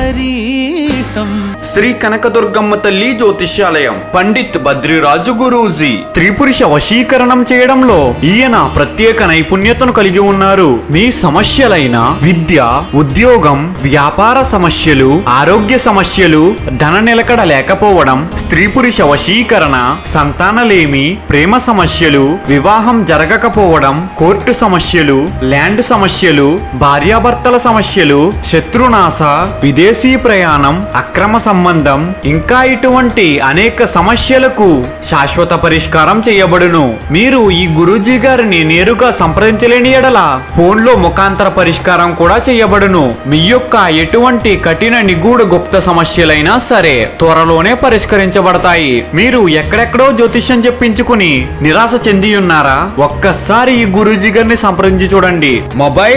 గరీటం. శ్రీ కనకదుర్గమ్మ తల్లి జ్యోతిష్యాలయం పండిత్ బద్రిరాజు గురూజీ. స్త్రీ పురుష వశీకరణం చేయడంలో ఈయన ప్రత్యేక నైపుణ్యతను కలిగి ఉన్నారు. మీ సమస్యలైన విద్య, ఉద్యోగం, వ్యాపార సమస్యలు, ఆరోగ్య సమస్యలు, ధన నిలకడ లేకపోవడం, స్త్రీ పురుష వశీకరణ, సంతానలేమి, ప్రేమ సమస్యలు, వివాహం జరగకపోవడం, కోర్టు సమస్యలు, ల్యాండ్ సమస్యలు, భార్యాభర్తల సమస్యలు, శత్రునాశ, విదేశీ ప్రయాణం, అక్రమ సంబంధం, ఇంకా ఇటువంటి అనేక సమస్యలకు శాశ్వత పరిష్కారం చేయబడును. మీరు ఈ గురూజీ గారిని నేరుగా సంప్రదించలేని ఎడల ఫోన్లో ముఖాంతర పరిష్కారం కూడా చేయబడును. మీ యొక్క ఎటువంటి కఠిన నిగూఢ గుప్త సమస్యలైనా సరే త్వరలోనే పరిష్కరించబడతాయి. మీరు ఎక్కడెక్కడో జ్యోతిష్యం చెప్పించుకుని నిరాశ చెంది ఉన్నారా? ఒక్కసారి ఈ గురూజీ గారిని సంప్రదించి చూడండి. మొబైల్